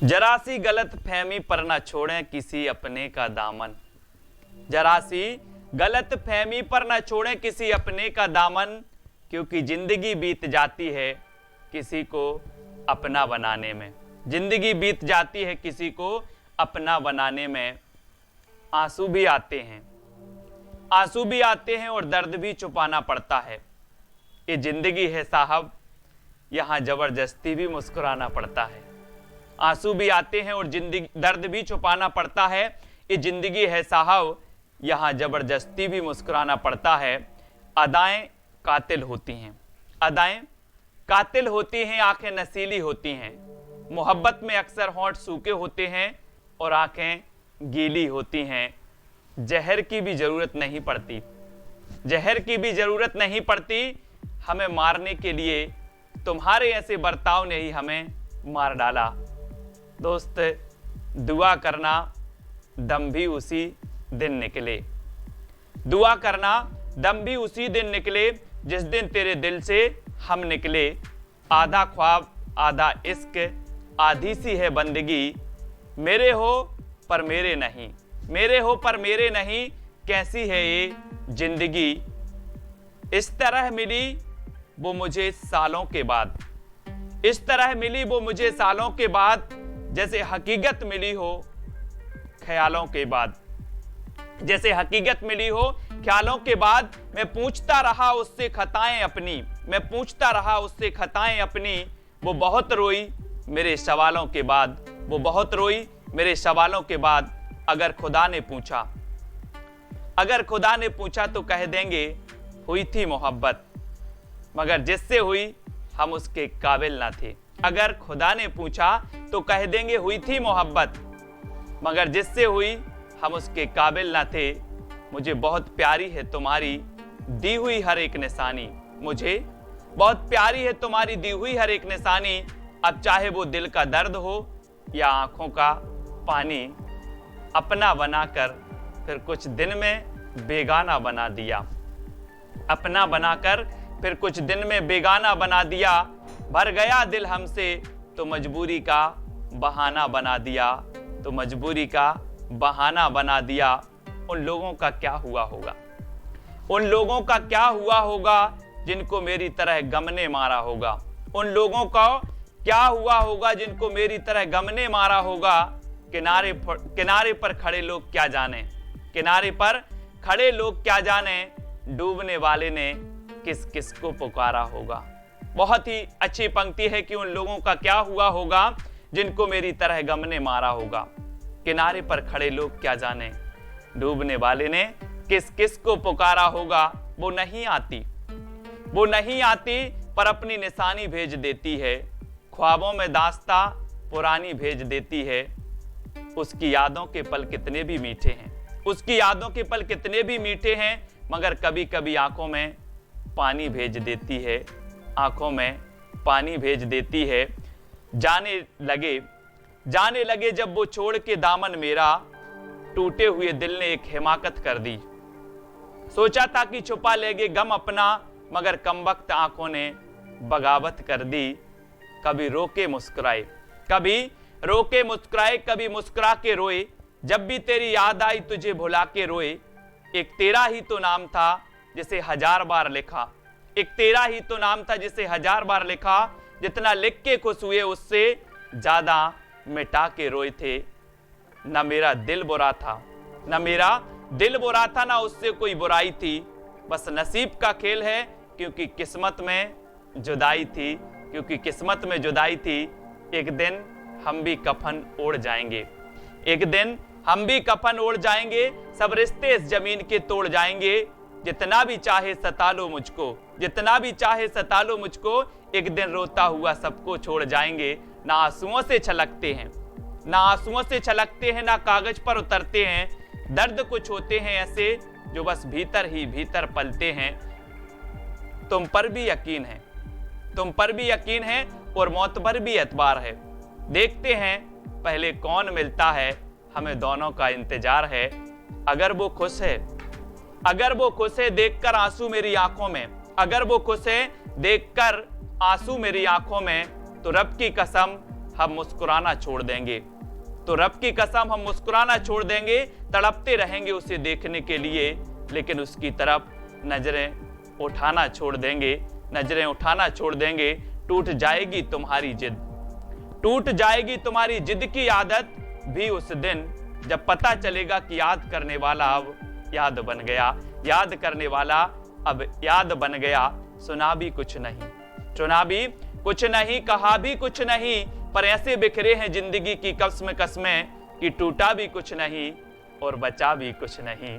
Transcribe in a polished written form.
जरा सी गलत फहमी पर न छोड़ें किसी अपने का दामन। जरा सी गलत फहमी पर न छोड़ें किसी अपने का दामन, क्योंकि जिंदगी बीत जाती है किसी को अपना बनाने में। जिंदगी बीत जाती है किसी को अपना बनाने में। आंसू भी आते हैं, आंसू भी आते हैं और दर्द भी छुपाना पड़ता है। ये जिंदगी है साहब, यहाँ जबरदस्ती भी मुस्कुराना पड़ता है। आंसू भी आते हैं और जिंदगी दर्द भी छुपाना पड़ता है। ये जिंदगी है साहब, यहाँ जबरदस्ती भी मुस्कुराना पड़ता है। अदाएं कातिल होती हैं, अदाएं कातिल होती हैं, आंखें नशीली होती हैं। मोहब्बत में अक्सर होंठ सूखे होते हैं और आंखें गीली होती हैं। जहर की भी जरूरत नहीं पड़ती, जहर की भी जरूरत नहीं पड़ती हमें मारने के लिए। तुम्हारे ऐसे बर्ताव ने ही हमें मार डाला। दोस्त, दुआ करना दम भी उसी दिन निकले। दुआ करना दम भी उसी दिन निकले जिस दिन तेरे दिल से हम निकले। आधा ख्वाब आधा इश्क, आधी सी है बंदगी। मेरे हो पर मेरे नहीं, मेरे हो पर मेरे नहीं, कैसी है ये जिंदगी। इस तरह मिली वो मुझे सालों के बाद, इस तरह मिली वो मुझे सालों के बाद, जैसे हकीकत मिली हो ख्यालों के बाद। जैसे हकीकत मिली हो ख्यालों के बाद। मैं पूछता रहा उससे खताएं अपनी, मैं पूछता रहा उससे खताएं अपनी। वो बहुत रोई मेरे सवालों के बाद, वो बहुत रोई मेरे सवालों के बाद। अगर खुदा ने पूछा, अगर खुदा ने पूछा तो कह देंगे हुई थी मोहब्बत, मगर जिससे हुई हम उसके काबिल ना थे। अगर खुदा ने पूछा तो कह देंगे हुई थी मोहब्बत, मगर जिससे हुई हम उसके काबिल ना थे। मुझे बहुत प्यारी है तुम्हारी दी हुई हर एक निशानी, मुझे बहुत प्यारी है तुम्हारी दी हुई हर एक निशानी। अब चाहे वो दिल का दर्द हो या आंखों का पानी। अपना बनाकर फिर कुछ दिन में बेगाना बना दिया, अपना बनाकर फिर कुछ दिन में बेगाना बना दिया। भर गया दिल हमसे तो मजबूरी का बहाना बना दिया, तो मजबूरी का बहाना बना दिया। उन लोगों का क्या हुआ होगा, उन लोगों का क्या हुआ होगा जिनको मेरी तरह गम ने मारा होगा। उन लोगों का क्या हुआ होगा जिनको मेरी तरह गम ने मारा होगा। किनारे पर खड़े लोग क्या जाने, किनारे पर खड़े लोग क्या जाने, डूबने वाले ने किस किस को पुकारा होगा। बहुत ही अच्छी पंक्ति है कि उन लोगों का क्या हुआ होगा जिनको मेरी तरह गम ने मारा होगा। किनारे पर खड़े लोग क्या जाने, डूबने वाले ने किस किस को पुकारा होगा। वो नहीं आती, वो नहीं आती पर अपनी निशानी भेज देती है। ख्वाबों में दास्ता पुरानी भेज देती है। उसकी यादों के पल कितने भी मीठे हैं, उसकी यादों के पल कितने भी मीठे हैं, मगर कभी कभी आंखों में पानी भेज देती है, आंखों में पानी भेज देती है। जाने लगे जब वो छोड़ के दामन मेरा, टूटे हुए दिल ने एक हिमाकत कर दी। सोचा था कि छुपा लेगे गम अपना, मगर कमबख्त आंखों ने बगावत कर दी। कभी रोके मुस्कुराए, कभी रोके मुस्कुराए, कभी मुस्कुरा के रोए। जब भी तेरी याद आई तुझे भुला के रोए। एक तेरा ही तो नाम था जिसे 1000 बार लिखा, एक तेरा ही तो नाम था जिसे 1000 बार लिखा। जितना लिख के खुश हुए उससे ज्यादा मिटा के रोए थे। न मेरा दिल बुरा था, न मेरा दिल बुरा था, ना उससे कोई बुराई थी। बस नसीब का खेल है क्योंकि किस्मत में जुदाई थी, क्योंकि किस्मत में जुदाई थी। एक दिन हम भी कफन ओढ़ जाएंगे, एक दिन हम भी कफन ओढ़ जाएंगे। सब रिश्ते इस जमीन के तोड़ जाएंगे। जितना भी चाहे सता लो मुझको, जितना भी चाहे सता लो मुझको, एक दिन रोता हुआ सबको छोड़ जाएंगे। ना आंसुओं से छलकते हैं, ना आंसुओं से छलकते हैं, ना कागज पर उतरते हैं। दर्द कुछ होते हैं ऐसे जो बस भीतर ही भीतर पलते हैं। तुम पर भी यकीन है, तुम पर भी यकीन है और मौत पर भी एतबार है। देखते हैं पहले कौन मिलता है, हमें दोनों का इंतजार है। अगर वो खुश है, अगर वो खुश है देखकर आंसू मेरी आंखों में, अगर वो खुश है देखकर आंसू मेरी आंखों में, तो रब की कसम हम मुस्कुराना छोड़ देंगे। तो रब की कसम हम मुस्कुराना छोड़ देंगे, तड़पते रहेंगे उसे देखने के लिए, लेकिन उसकी तरफ नजरें उठाना छोड़ देंगे, नजरें उठाना छोड़ देंगे। टूट जाएगी तुम्हारी जिद, टूट जाएगी तुम्हारी जिद की आदत भी उस दिन, जब पता चलेगा कि याद करने वाला अब याद बन गया, याद करने वाला अब याद बन गया। सुना भी कुछ नहीं, चुना भी कुछ नहीं, कहा भी कुछ नहीं, पर ऐसे बिखरे हैं जिंदगी की कस्में कस्में कि टूटा भी कुछ नहीं और बचा भी कुछ नहीं।